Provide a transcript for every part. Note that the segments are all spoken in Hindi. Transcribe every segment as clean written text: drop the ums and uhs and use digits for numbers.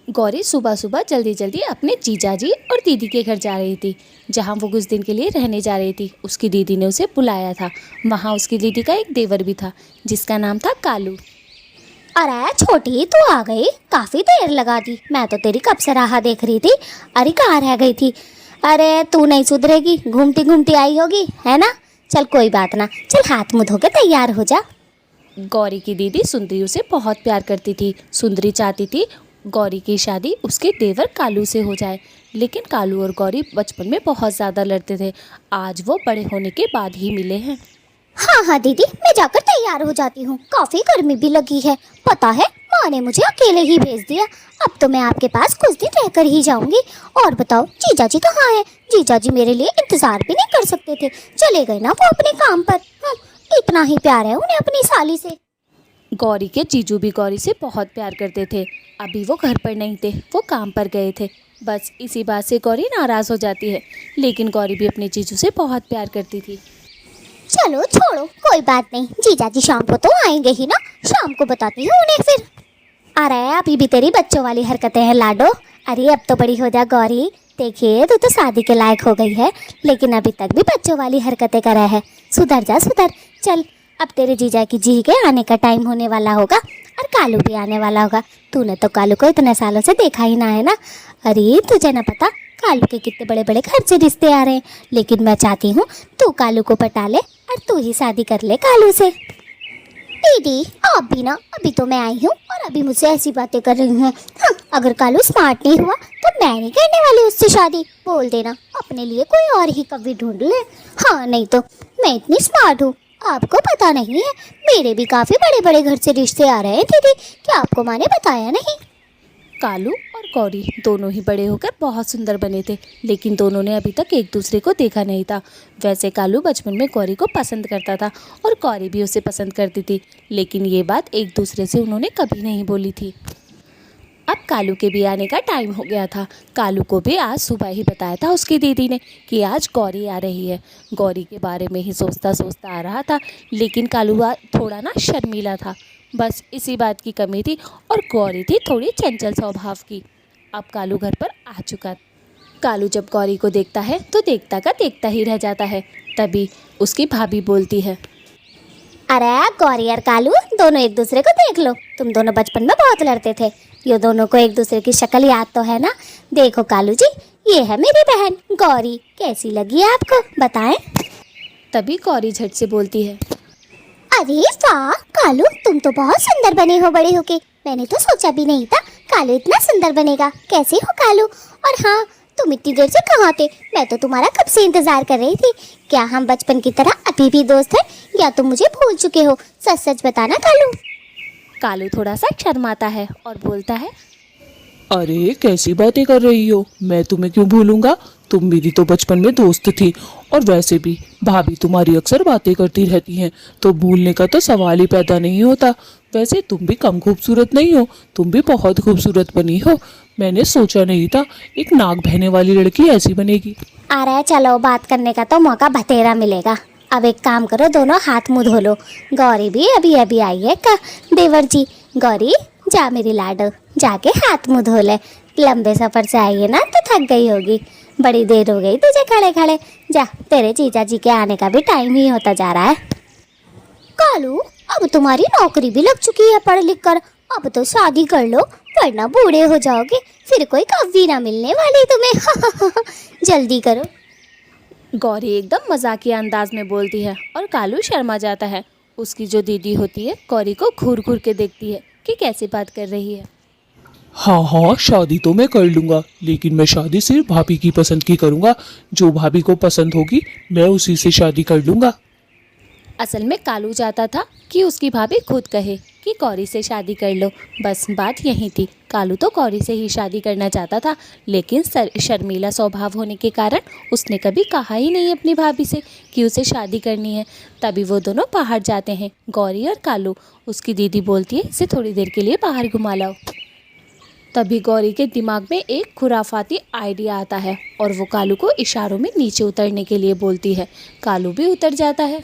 गौरी सुबह सुबह जल्दी जल्दी अपने जीजा जी और दीदी के घर जा रही थी, जहाँ वो कुछ दिन के लिए रहने जा रही थी। उसकी दीदी ने उसे बुलाया था। वहाँ उसकी दीदी का एक देवर भी था, जिसका नाम था कालू। अरे छोटी, तू आ गई? काफी देर लगा दी। मैं तो तेरी कब से राह देख रही थी। अरे कहाँ रह गई थी? अरे तू नहीं सुधरेगी, घूमती घूमती आई होगी, है ना? चल कोई बात ना, चल हाथ मुंह धो के तैयार हो जा। गौरी की दीदी सुंदरी उसे बहुत प्यार करती थी। सुंदरी चाहती थी गौरी की शादी उसके देवर कालू से हो जाए, लेकिन कालू और गौरी बचपन में बहुत ज़्यादा लड़ते थे। आज वो बड़े होने के बाद ही मिले हैं। हाँ हाँ दीदी, मैं जाकर तैयार हो जाती हूँ। काफी गर्मी भी लगी है, पता है माँ ने मुझे अकेले ही भेज दिया। अब तो मैं आपके पास कुछ दिन रहकर ही जाऊंगी। और बताओ जीजा जी कहाँ है? जीजा जी मेरे लिए इंतजार भी नहीं कर सकते थे, चले गए ना वो अपने काम पर। इतना ही प्यार है उन्हें अपनी साली से। गौरी के जीजू भी गौरी से बहुत प्यार करते थे। अभी वो घर पर नहीं थे, वो काम पर गए थे। बस इसी बात से गौरी नाराज़ हो जाती है, लेकिन गौरी भी अपने जीजू से बहुत प्यार करती थी। चलो छोड़ो, कोई बात नहीं, जीजा जी शाम को तो आएंगे ही ना, शाम को बताती हूँ उन्हें फिर। अरे अभी भी तेरी बच्चों वाली हरकतें हैं लाडो। अरे अब तो बड़ी हो जा गौरी। देखिए तू तो शादी के लायक हो गई है, लेकिन अभी तक भी बच्चों वाली हरकतें कर रहा है। सुधर जा सुधर। चल अब तेरे जीजा की जी के आने का टाइम होने वाला होगा, और कालू भी आने वाला होगा। तूने तो कालू को इतने सालों से देखा ही ना है ना। अरे तुझे ना पता कालू के कितने बड़े बड़े घर से रिश्ते आ रहे हैं, लेकिन मैं चाहती हूँ तू कालू को पटा ले और तू ही शादी कर ले कालू से। दीदी आप भी ना, अभी तो मैं आई हूँ और अभी मुझसे ऐसी बातें कर रही हैं। हाँ, अगर कालू स्मार्ट नहीं हुआ तो मैं नहीं करने वाली उससे शादी। बोल देना अपने लिए कोई और ही कभी ढूंढ ले। हाँ नहीं तो मैं इतनी स्मार्ट हूँ, आपको पता नहीं है। मेरे भी काफी बड़े बड़े घर से रिश्ते आ रहे हैं दीदी, क्या आपको माँ ने बताया नहीं? कालू और गौरी दोनों ही बड़े होकर बहुत सुंदर बने थे, लेकिन दोनों ने अभी तक एक दूसरे को देखा नहीं था। वैसे कालू बचपन में गौरी को पसंद करता था और गौरी भी उसे पसंद करती थी, लेकिन ये बात एक दूसरे से उन्होंने कभी नहीं बोली थी। अब कालू के भी आने का टाइम हो गया था। कालू को भी आज सुबह ही बताया था उसकी दीदी ने कि आज गौरी आ रही है। गौरी के बारे में ही सोचता सोचता आ रहा था, लेकिन कालू थोड़ा ना शर्मीला था। बस इसी बात की कमी थी, और गौरी थी थोड़ी चंचल स्वभाव की। अब कालू घर पर आ चुका था। कालू जब गौरी को देखता है तो देखता का देखता ही रह जाता है। तभी उसकी भाभी बोलती है, अरे गौरी और कालू दोनों एक दूसरे को देख लो। तुम दोनों बचपन में बहुत लड़ते थे, ये दोनों को एक दूसरे की शक्ल याद तो है ना? देखो कालू जी, ये है मेरी बहन गौरी। कैसी लगी आपको बताएं? तभी गौरी झट से बोलती है, अरे वाह कालू, तुम तो बहुत सुंदर बने हो बड़े होके। मैंने तो सोचा भी नहीं था कालू इतना सुंदर बनेगा। कैसे हो कालू? और हाँ, तुम इतनी देर से कहाँ थे? मैं तो तुम्हारा कब से इंतजार कर रही थी। क्या हम बचपन की तरह अभी भी दोस्त हैं, या तुम मुझे भूल चुके हो? सच सच बताना कालू। कालू थोड़ा सा शर्माता है और बोलता है, अरे कैसी बातें कर रही हो, मैं तुम्हें क्यों भूलूंगा। तुम मेरी तो बचपन में दोस्त थी, और वैसे भी भाभी तुम्हारी अक्सर बातें करती रहती हैं, तो भूलने का तो सवाल ही पैदा नहीं होता। वैसे तुम भी कम खूबसूरत नहीं हो, तुम भी बहुत खूबसूरत बनी हो। मैंने सोचा नहीं था एक नाक बहने वाली लड़की ऐसी बनेगी। अरे चलो, बात करने का तो मौका बतेरा मिलेगा। अब एक काम करो, दोनों हाथ मुंह धो लो। गौरी भी अभी अभी आई है का देवर जी। गौरी जा मेरी लाडो, जाके हाथ मुंह धो ले। लंबे सफर से आई है ना तो थक गई होगी, बड़ी देर हो गई तुझे खड़े खड़े। जा, तेरे जीजा जी के आने का भी टाइम ही होता जा रहा है। कालू अब तुम्हारी नौकरी भी लग चुकी है पढ़ लिख कर, अब तो शादी कर लो, वरना बूढ़े हो जाओगे, फिर कोई कभी ना मिलने वाली तुम्हें। जल्दी करो। गौरी एकदम मजाकिया अंदाज में बोलती है और कालू शर्मा जाता है। उसकी जो दीदी होती है गौरी को घूर घूर के देखती है कि कैसी बात कर रही है। हाँ हाँ, शादी तो मैं कर लूँगा, लेकिन मैं शादी सिर्फ भाभी की पसंद की करूँगा। जो भाभी को पसंद होगी मैं उसी से शादी कर लूँगा। असल में कालू चाहता था कि उसकी भाभी खुद कहे कि गौरी से शादी कर लो, बस बात यही थी। कालू तो गौरी से ही शादी करना चाहता था, लेकिन शर्मीला स्वभाव होने के कारण उसने कभी कहा ही नहीं अपनी भाभी से कि उसे शादी करनी है। तभी वो दोनों बाहर जाते हैं, गौरी और कालू। उसकी दीदी बोलती है, इसे थोड़ी देर के लिए बाहर घुमा लाओ। तभी गौरी के दिमाग में एक खुराफाती आइडिया आता है और वो कालू को इशारों में नीचे उतरने के लिए बोलती है। कालू भी उतर जाता है।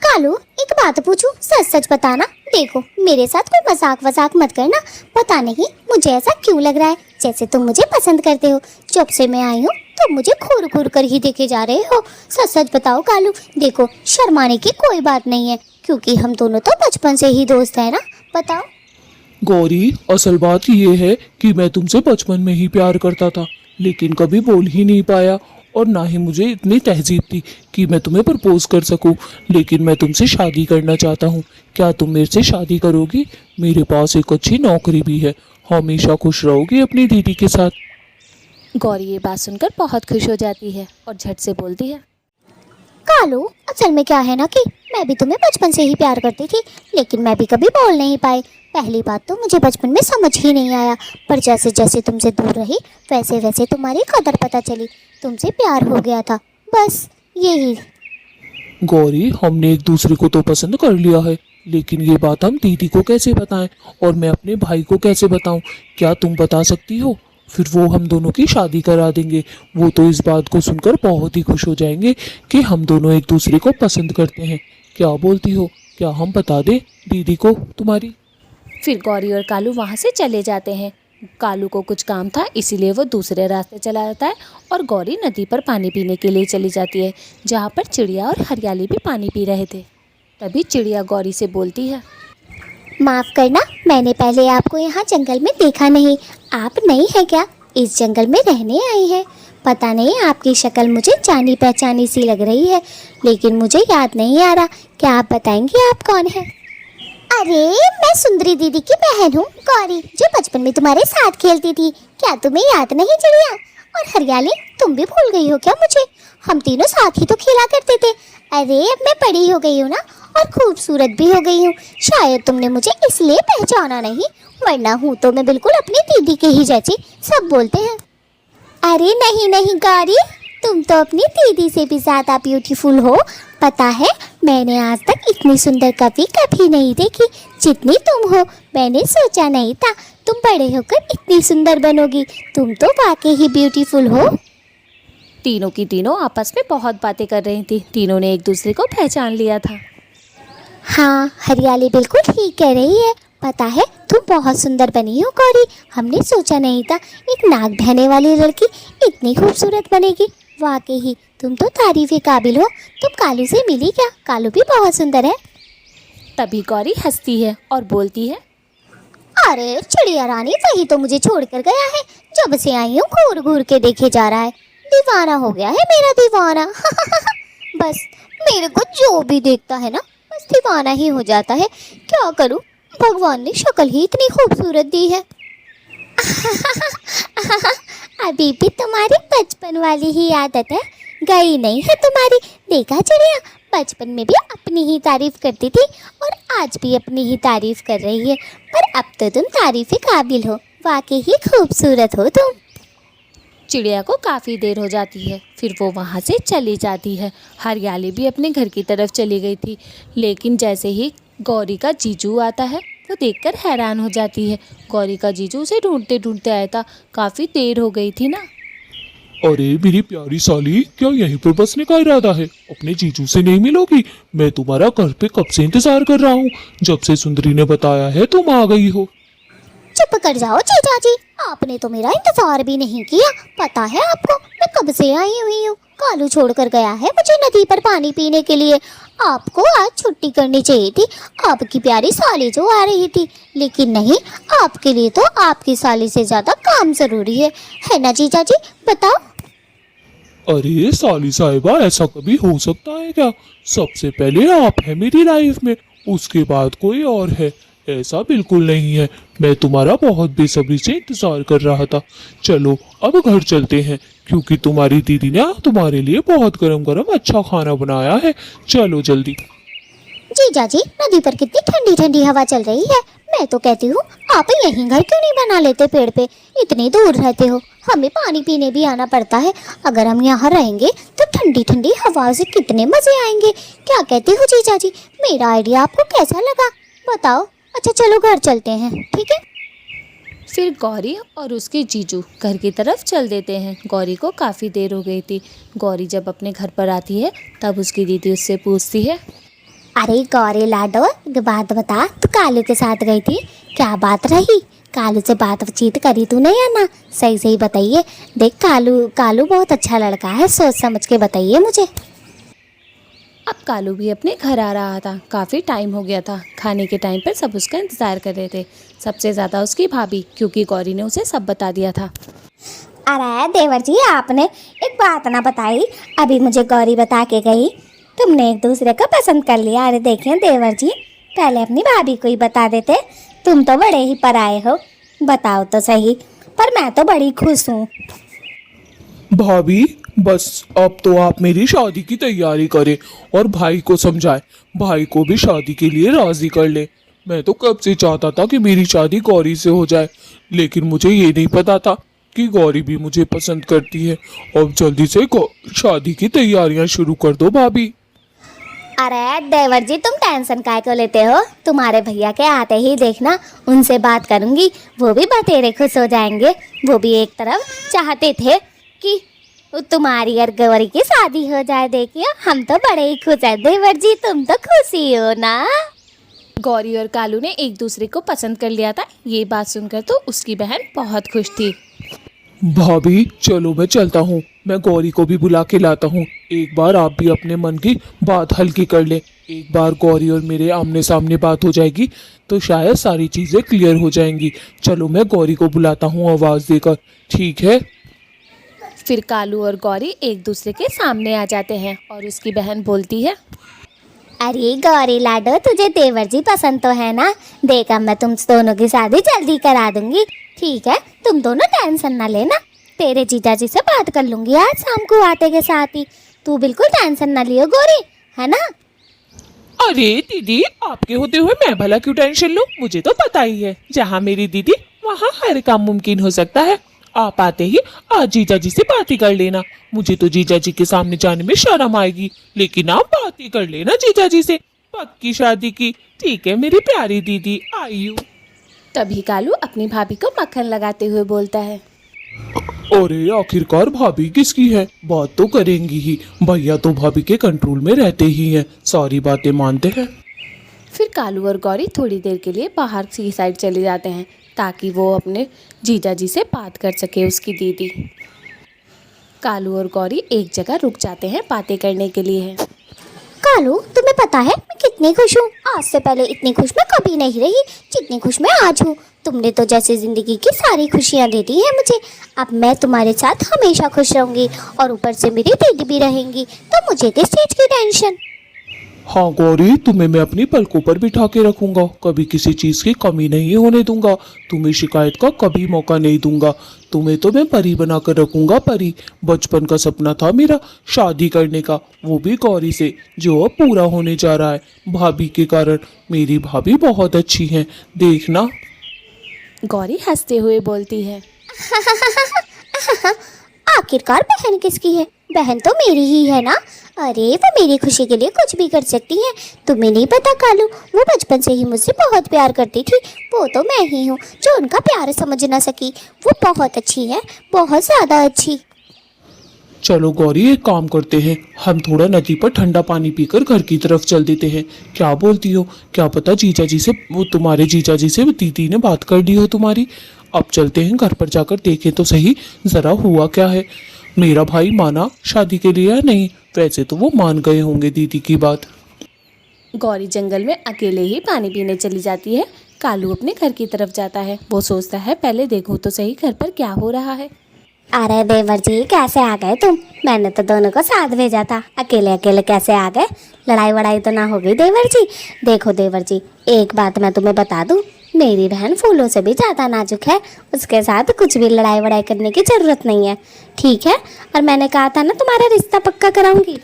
कालू एक बात पूछूं, सच सच बताना, देखो मेरे साथ कोई मजाक वजाक मत करना। पता नहीं मुझे ऐसा क्यों लग रहा है जैसे तुम मुझे पसंद करते हो। जब से मैं आई हूँ तुम मुझे घूर घूर कर ही देखे जा रहे हो। सच सच बताओ कालू। देखो शर्माने की कोई बात नहीं है क्योंकि हम दोनों तो बचपन से ही दोस्त हैं ना। बताओ। गौरी, असल बात ये है कि मैं तुमसे बचपन में ही प्यार करता था, लेकिन कभी बोल ही नहीं पाया और ना ही मुझे इतनी तहजीब थी कि मैं तुम्हें प्रपोज कर सकूं। लेकिन मैं तुमसे शादी करना चाहता हूं। क्या तुम मेरे से शादी करोगी? मेरे पास एक अच्छी नौकरी भी है। हमेशा खुश रहोगी अपनी दीदी के साथ। गौरी ये बात सुनकर बहुत खुश हो जाती है और झट से बोलती है, कालू असल में क्या है ना कि मैं भी तुम्हें बचपन से ही प्यार करती थी, लेकिन मैं भी कभी बोल नहीं पाई। पहली बात तो मुझे बचपन में समझ ही नहीं आया, पर जैसे जैसे तुमसे दूर रही वैसे वैसे तुम्हारी कदर पता चली। तुमसे प्यार हो गया था, बस यही। गौरी, हमने एक दूसरे को तो पसंद कर लिया है, लेकिन ये बात हम दीदी को कैसे बताएं और मैं अपने भाई को कैसे बताऊं? क्या तुम बता सकती हो? फिर वो हम दोनों की शादी करा देंगे। वो तो इस बात को सुनकर बहुत ही खुश हो जाएंगे कि हम दोनों एक दूसरे को पसंद करते हैं। क्या बोलती हो? क्या हम बता दें दीदी को तुम्हारी? फिर गौरी और कालू वहाँ से चले जाते हैं। कालू को कुछ काम था इसीलिए वो दूसरे रास्ते चला जाता है और गौरी नदी पर पानी पीने के लिए चली जाती है, जहाँ पर चिड़िया और हरियाली भी पानी पी रहे थे। तभी चिड़िया गौरी से बोलती है, माफ करना, मैंने पहले आपको यहाँ जंगल में देखा नहीं। आप नई है क्या? इस जंगल में रहने आई है? पता नहीं आपकी शक्ल मुझे जानी पहचानी सी लग रही है, लेकिन मुझे याद नहीं आ रहा। क्या आप बताएंगे आप कौन है? अरे मैं सुंदरी दीदी की बहन हूँ गौरी, जो बचपन में तुम्हारे साथ खेलती थी। क्या तुम्हें याद नहीं चिड़िया? और हरियाली, तुम भी भूल गई हो क्या मुझे? हम तीनों साथ ही तो खेला करते थे। अरे अब मैं बड़ी हो गई हूँ ना और खूबसूरत भी हो गई हूँ। शायद तुमने मुझे इसलिए पहचाना नहीं, वरना हूँ तो मैं बिल्कुल अपनी दीदी के ही जैसी, सब बोलते हैं। अरे नहीं नहीं गौरी, तुम तो अपनी दीदी से भी ज़्यादा ब्यूटीफुल हो। पता है मैंने आज तक इतनी सुंदर कभी कभी नहीं देखी जितनी तुम हो। मैंने सोचा नहीं था तुम बड़े होकर इतनी सुंदर बनोगी। तुम तो वाकई ही ब्यूटीफुल हो। तीनों की तीनों आपस में बहुत बातें कर रही थी। तीनों ने एक दूसरे को पहचान लिया था। हाँ हरियाली बिल्कुल ठीक कह रही है। पता है तुम बहुत सुंदर बनी हो गौरी। हमने सोचा नहीं था एक नाक बहने वाली लड़की इतनी खूबसूरत बनेगी। वाकई ही तुम तो तारीफ के काबिल हो। तुम कालू से मिली क्या? कालू भी बहुत सुंदर है। तभी गौरी हंसती है और बोलती है, अरे चिड़िया रानी, वही तो मुझे छोड़कर गया है। जब से आई हूँ घूर घूर के देखे जा रहा है। दीवाना हो गया है मेरा दीवाना। बस मेरे को जो भी देखता है ना बस दीवाना ही हो जाता है। क्या करूँ, भगवान ने शक्ल ही इतनी खूबसूरत दी है। अभी भी तुम्हारी बचपन वाली ही आदत है, गई नहीं है तुम्हारी। देखा चिड़िया, बचपन में भी अपनी ही तारीफ करती थी और आज भी अपनी ही तारीफ कर रही है। पर अब तो तुम तारीफ के काबिल हो। वाकई ही खूबसूरत हो तुम। चिड़िया को काफ़ी देर हो जाती है। फिर वो वहाँ से चली जाती है। हरियाली भी अपने घर की तरफ चली गई थी, लेकिन जैसे ही गौरी का जीजू आता है वो देखकर हैरान हो जाती है। गौरी का जीजू उसे ढूंढते ढूंढते आया था, काफ़ी देर हो गई थी ना। अरे मेरी प्यारी साली, क्या यहीं पर बसने का इरादा है? अपने जीजू से नहीं मिलोगी? मैं तुम्हारा घर पे कब से इंतजार कर रहा हूँ। जब से सुंदरी ने बताया है तुम आ गई हो। चुप कर जाओ जीजा जी, आपने तो मेरा इंतजार भी नहीं किया। पता है आपको मैं कब से आई हुई हूँ। कालू छोड़कर गया है मुझे नदी पर पानी पीने के लिए। आपको आज छुट्टी करनी चाहिए थी। आपकी प्यारी साली जो आ रही थी, लेकिन नहीं, आपके लिए तो आपकी साली से ज्यादा काम जरूरी है ना जीजा जी? बताओ। अरे साली साहिबा, ऐसा कभी हो सकता है क्या? सबसे पहले आप है मेरी लाइफ में, उसके बाद कोई और है। ऐसा बिल्कुल नहीं है। मैं तुम्हारा बहुत बेसब्री से इंतजार कर रहा था। चलो अब घर चलते हैं, क्योंकि तुम्हारी दीदी ने तुम्हारे लिए बहुत गरम गरम अच्छा खाना बनाया है। चलो जल्दी। जीजा जी, नदी पर कितनी ठंडी ठंडी हवा चल रही है। मैं तो कहती हूँ आप यहीं घर क्यों नहीं बना लेते पेड़ पे? इतनी दूर रहते हो, हमें पानी पीने भी आना पड़ता है। अगर हम यहाँ रहेंगे तो ठंडी ठंडी हवा से कितने मजे आएंगे। क्या कहते हो जीजा जी? मेरा आइडिया आपको कैसा लगा बताओ? अच्छा चलो घर चलते हैं, ठीक है? फिर गौरी और उसके जीजू घर की तरफ चल देते हैं। गौरी को काफ़ी देर हो गई थी। गौरी जब अपने घर पर आती है तब उसकी दीदी उससे पूछती है, अरे गौरी लाडो, एक बात बता, तू कालू के साथ गई थी, क्या बात रही? कालू से बातचीत करी तूने या ना? सही सही बताइए। देख कालू कालू बहुत अच्छा लड़का है, सोच समझ के बताइए मुझे। अब कालू भी अपने घर आ रहा था। काफ़ी टाइम हो गया था। खाने के टाइम पर सब उसका इंतज़ार कर रहे थे, सबसे ज़्यादा उसकी भाभी, क्योंकि गौरी ने उसे सब बता दिया था। अरे देवर जी, आपने एक बात ना बताई, अभी मुझे गौरी बता के गई तुमने एक दूसरे को पसंद कर लिया। अरे देखिए देवर जी, पहले अपनी भाभी को ही बता देते, तुम तो बड़े ही पराए हो। बताओ तो सही, पर मैं तो बड़ी खुश हूँ। भाभी बस अब तो आप मेरी शादी की तैयारी करें और भाई को समझाएं, भाई को भी शादी के लिए राजी कर ले। मैं तो कब से चाहता था कि मेरी शादी गौरी से हो जाए, लेकिन मुझे ये नहीं पता था कि गौरी भी मुझे पसंद करती है। अब जल्दी से शादी की तैयारियां शुरू कर दो भाभी। अरे देवर जी, तुम टेंशन काय को लेते हो? तुम्हारे भैया के आते ही देखना, उनसे बात करूंगी, वो भी बतेरे खुश हो जाएंगे। वो भी एक तरफ चाहते थे कि तुम्हारी और गौरी की शादी हो जाए। देखिए हम तो बड़े ही खुश हैं देवर जी, तुम तो खुश ही हो ना? गौरी और कालू ने एक दूसरे को पसंद कर लिया था। ये बात सुनकर तो उसकी बहन बहुत खुश थी। भाभी चलो मैं चलता हूँ, मैं गौरी को भी बुला के लाता हूँ। एक बार आप भी अपने मन की बात हल्की कर ले। एक बार गौरी और मेरे आमने सामने बात हो जाएगी तो शायद सारी चीज़ें क्लियर हो जाएंगी। चलो मैं गौरी को बुलाता हूँ आवाज़ देकर, ठीक है? फिर कालू और गौरी एक दूसरे के सामने आ जाते हैं और उसकी बहन बोलती है, अरे गौरी लाडो, तुझे देवर जी पसंद तो है ना? देख अब मैं तुम दोनों की शादी जल्दी करा दूंगी, ठीक है? तुम दोनों टेंशन ना लेना, तेरे जीजा जी से बात कर लूंगी आज शाम को आते के साथ ही। तू बिल्कुल टेंशन ना लियो गौरी, है ना? अरे दीदी, आपके होते हुए मैं भला क्यों टेंशन लूं? मुझे तो पता ही है, जहाँ मेरी दीदी वहाँ हर काम मुमकिन हो सकता है। आप आते ही आज जीजा जी से बात ही कर लेना। मुझे तो जीजा जी के सामने जाने में शर्म आएगी, लेकिन आप बात ही कर लेना जीजा जी से, पक्की शादी की, ठीक है मेरी प्यारी दीदी, आई हूँ। तभी कालू अपनी भाभी को मक्खन लगाते हुए बोलता है, अरे आखिरकार भाभी किसकी है? बात तो करेंगी ही, भैया तो भाभी के कंट्रोल में रहते ही हैं, सारी बातें मानते हैं। फिर कालू और गौरी थोड़ी देर के लिए बाहर की साइड चले जाते हैं ताकि वो अपने जीजा जी से बात कर सके उसकी दीदी। कालू और गौरी एक जगह रुक जाते हैं बातें करने के लिए। कालू, तुम्हें पता है मैं कितनी खुश हूँ? आज से पहले इतनी खुश मैं कभी नहीं रही जितनी खुश मैं आज हूँ। तुमने तो जैसे जिंदगी की सारी खुशियाँ दे दी हैं मुझे। अब मैं तुम्हारे साथ हमेशा खुश रहूंगी और ऊपर से मेरी दीदी भी रहेंगी, तो मुझे किस चीज़ की टेंशन? हाँ गौरी, तुम्हें मैं अपनी पलकों पर बिठा के रखूंगा, कभी किसी चीज की कमी नहीं होने दूंगा, तुम्हें शिकायत का कभी मौका नहीं दूंगा। तुम्हें तो मैं परी बना कर रखूंगा, परी। बचपन का सपना था मेरा शादी करने का, वो भी गौरी से, जो अब पूरा होने जा रहा है भाभी के कारण। मेरी भाभी बहुत अच्छी हैं, देखना। गौरी हंसते हुए बोलती है, आखिरकार बहन किसकी है? बहन तो मेरी ही है ना। अरे वो मेरी खुशी के लिए कुछ भी कर सकती है। तुम्हें नहीं पता कालू, वो बचपन से ही मुझसे बहुत प्यार करती थी। वो तो मैं ही हूँ जो उनका प्यार समझ ना सकी। वो बहुत अच्छी है, बहुत ज़्यादा अच्छी। चलो गौरी, एक काम करते हैं, हम थोड़ा नदी पर ठंडा पानी पीकर घर की तरफ चल देते हैं। क्या बोलती हो? क्या पता जीजा जी से, वो तुम्हारे जीजा जी से दीदी ने बात कर ली हो तुम्हारी। अब चलते हैं, घर पर जाकर देखें तो सही जरा हुआ क्या है। मेरा भाई माना शादी के लिए या नहीं? वैसे तो वो मान गए होंगे दीदी की बात। गौरी जंगल में अकेले ही पानी पीने चली जाती है। कालू अपने घर की तरफ जाता है। वो सोचता है पहले देखो तो सही घर पर क्या हो रहा है। अरे देवर जी, कैसे आ गए तुम? मैंने तो दोनों को साथ भेजा था, अकेले अकेले कैसे आ गए? लड़ाई वड़ाई तो ना हो गई देवर जी? देखो देवर जी, एक बात मैं तुम्हें बता दूं, मेरी बहन फूलों से भी ज़्यादा नाजुक है, उसके साथ कुछ भी लड़ाई वड़ाई करने की ज़रूरत नहीं है, ठीक है? और मैंने कहा था ना तुम्हारा रिश्ता पक्का कराऊंगी।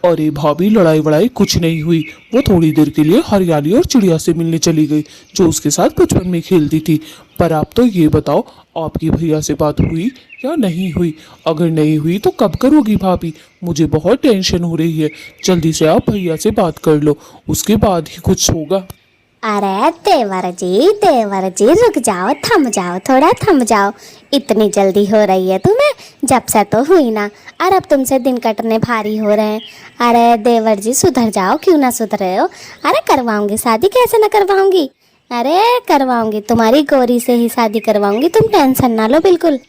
अरे भाभी, लड़ाई वड़ाई कुछ नहीं हुई, वो थोड़ी देर के लिए हरियाली और चिड़िया से मिलने चली गई जो उसके साथ बचपन में खेलती थी। पर आप तो ये बताओ, आपकी भैया से बात हुई या नहीं हुई? अगर नहीं हुई तो कब करोगी भाभी? मुझे बहुत टेंशन हो रही है। जल्दी से आप भैया से बात कर लो, उसके बाद ही कुछ होगा। अरे तेवर जी रुक जाओ, थम जाओ, थोड़ा थम जाओ। इतनी जल्दी हो रही है तुम्हें? जब से तो हुई ना, और अब तुमसे दिन कटने भारी हो रहे हैं। अरे देवर जी सुधर जाओ, क्यों ना सुधरे हो? अरे करवाऊंगी शादी, कैसे ना करवाऊंगी? अरे करवाऊंगी, तुम्हारी गौरी से ही शादी करवाऊंगी, तुम टेंशन ना लो बिल्कुल।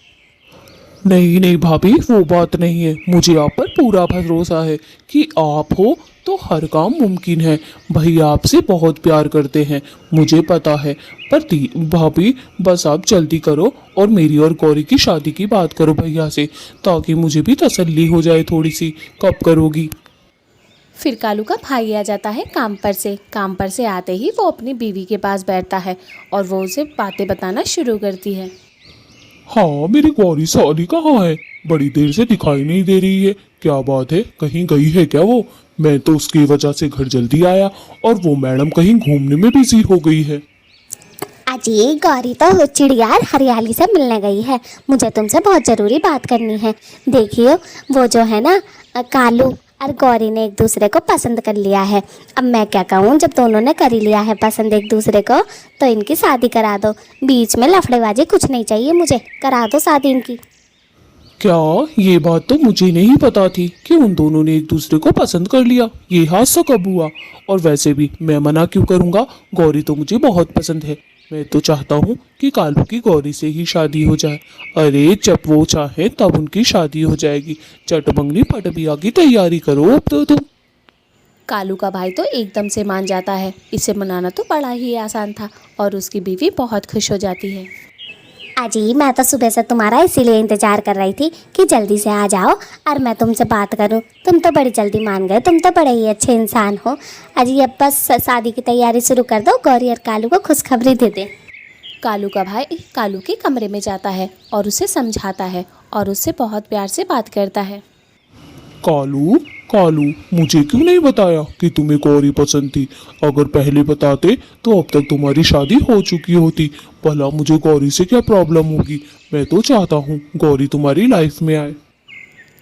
नहीं नहीं भाभी, वो बात नहीं है। मुझे आप पर पूरा भरोसा है कि आप हो तो हर काम मुमकिन है। भैया आपसे बहुत प्यार करते हैं, मुझे पता है। पर भाभी बस आप जल्दी करो और मेरी और गौरी की शादी की बात करो भैया से, ताकि मुझे भी तसल्ली हो जाए थोड़ी सी। कब करोगी? फिर कालू का भाई आ जाता है काम पर से आते ही वो अपनी बीवी के पास बैठता है और वो उसे बातें बताना शुरू करती है। हाँ, मेरी गौरी साली कहाँ है? बड़ी देर से दिखाई नहीं दे रही है। क्या बात है, कहीं गई है क्या वो? मैं तो उसकी वजह से घर जल्दी आया और वो मैडम कहीं घूमने में बिजी हो गई है। अजी गौरी तो चिड़िया हरियाली से मिलने गई है, मुझे तुमसे बहुत ज़रूरी बात करनी है। देखियो वो जो है ना, कालू और गौरी ने एक दूसरे को पसंद कर लिया है। अब मैं क्या कहूँ, जब दोनों ने कर ही लिया है पसंद एक दूसरे को, तो इनकी शादी करा दो। बीच में लफड़ेबाजी कुछ नहीं चाहिए मुझे, करा दो शादी इनकी। क्या ये बात तो मुझे नहीं पता थी कि उन दोनों ने एक दूसरे को पसंद कर लिया। ये हादसा कब हुआ? और वैसे भी मैं मना क्यों करूँगा? गौरी तो मुझे बहुत पसंद है। मैं तो चाहता हूँ कि कालू की गौरी से ही शादी हो जाए। अरे जब वो चाहे तब उनकी शादी हो जाएगी। चट बंगनी पट बिया की तैयारी करो अब तो तुम। कालू का भाई तो एकदम से मान जाता है। इसे मनाना तो बड़ा ही आसान था और उसकी बीवी बहुत खुश हो जाती है। अजी मैं तो सुबह से तुम्हारा इसीलिए इंतजार कर रही थी कि जल्दी से आ जाओ और मैं तुमसे बात करूं। तुम तो बड़ी जल्दी मान गए, तुम तो बड़े ही अच्छे इंसान हो। अजी अब बस शादी की तैयारी शुरू कर दो, गौरी और कालू को खुशखबरी दे दे। कालू का भाई कालू के कमरे में जाता है और उसे समझाता है और उससे बहुत प्यार से बात करता है। कालू कालू, मुझे क्यों नहीं बताया कि तुम्हें गौरी पसंद थी? अगर पहले बताते तो अब तक तुम्हारी शादी हो चुकी होती। भला मुझे गौरी से क्या प्रॉब्लम होगी? मैं तो चाहता हूँ गौरी तुम्हारी लाइफ में आए।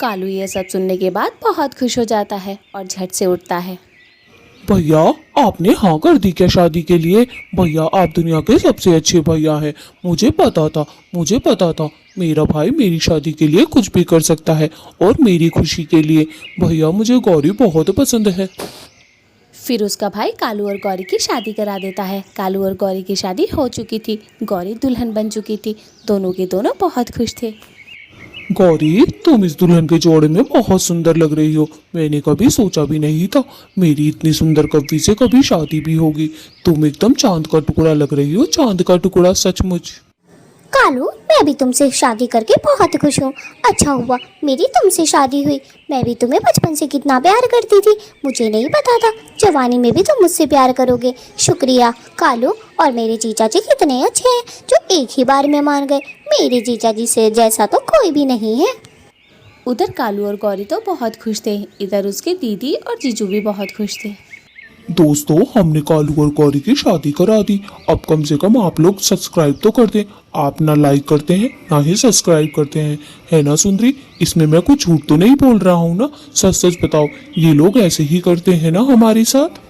कालू ये सब सुनने के बाद बहुत खुश हो जाता है और झट से उठता है। भैया आपने हाँ कर दी क्या शादी के लिए? भैया आप दुनिया के सबसे अच्छे भैया हैं। मुझे पता था मेरा भाई मेरी शादी के लिए कुछ भी कर सकता है और मेरी खुशी के लिए। भैया मुझे गौरी बहुत पसंद है। फिर उसका भाई कालू और गौरी की शादी करा देता है। कालू और गौरी की शादी हो चुकी थी, गौरी दुल्हन बन चुकी थी। दोनों के दोनों बहुत खुश थे। गौरी तुम इस दुल्हन के जोड़े में बहुत सुंदर लग रही हो। मैंने कभी सोचा भी नहीं था मेरी इतनी सुंदर कवि से कभी शादी भी होगी। तुम एकदम चांद का टुकड़ा लग रही हो, चांद का टुकड़ा सचमुच। कालू मैं भी तुमसे शादी करके बहुत खुश हूँ। अच्छा हुआ मेरी तुमसे शादी हुई। मैं भी तुम्हें बचपन से कितना प्यार करती थी, मुझे नहीं पता था जवानी में भी तुम मुझसे प्यार करोगे। शुक्रिया कालू। और मेरे जीजा जी कितने अच्छे हैं जो एक ही बार में मान गए। मेरे जीजा जी से जैसा तो कोई भी नहीं है। उधर कालू और गौरी तो बहुत खुश थे, इधर उसके दीदी और जीजू भी बहुत खुश थे। दोस्तों हमने कालू और गौरी की शादी करा दी। अब कम से कम आप लोग सब्सक्राइब तो कर दें। आप ना लाइक करते हैं ना ही सब्सक्राइब करते हैं, है ना सुंदरी? इसमें मैं कुछ झूठ तो नहीं बोल रहा हूँ ना? सच सच बताओ, ये लोग ऐसे ही करते हैं ना हमारे साथ?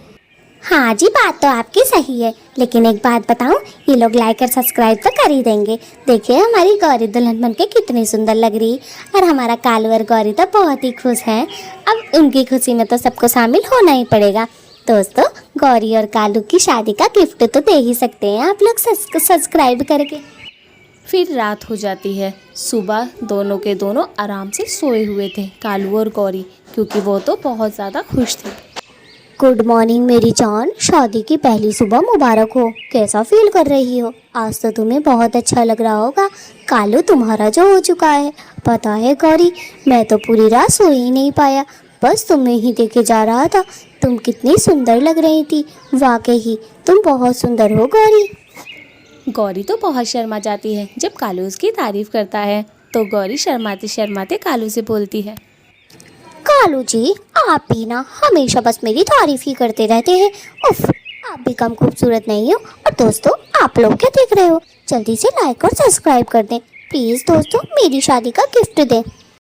हाँ जी बात तो आपकी सही है, लेकिन एक बात बताऊं, ये लोग लाइक और सब्सक्राइब तो कर ही देंगे। देखिए हमारी गौरी दुल्हन बनके कितनी सुंदर लग रही और हमारा कालू और गौरी तो बहुत ही खुश हैं। अब उनकी खुशी में तो सबको शामिल होना ही पड़ेगा। दोस्तों गौरी और कालू की शादी का गिफ्ट तो दे ही सकते हैं आप लोग सब्सक्राइब करके। फिर रात हो जाती है। सुबह दोनों के दोनों आराम से सोए हुए थे, कालू और गौरी, क्योंकि वो तो बहुत ज़्यादा खुश थे। गुड मॉर्निंग मेरी जान, शादी की पहली सुबह मुबारक हो। कैसा फील कर रही हो? आज तो तुम्हें बहुत अच्छा लग रहा होगा। कालू तुम्हारा जो हो चुका है। पता है गौरी, मैं तो पूरी रात सो ही नहीं पाया, बस तुम्हें ही देखे जा रहा था। तुम कितनी सुंदर लग रही थी, वाकई ही तुम बहुत सुंदर हो गौरी। गौरी तो बहुत शर्मा जाती है जब कालू उसकी तारीफ करता है, तो गौरी शर्माते शर्माते कालू से बोलती है, कालू जी आप भी ना हमेशा बस मेरी तारीफ ही करते रहते हैं। उफ, आप भी कम खूबसूरत नहीं हो। और दोस्तों आप लोग क्या देख रहे हो? जल्दी से लाइक और सब्सक्राइब कर दें प्लीज़। दोस्तों मेरी शादी का गिफ्ट दें।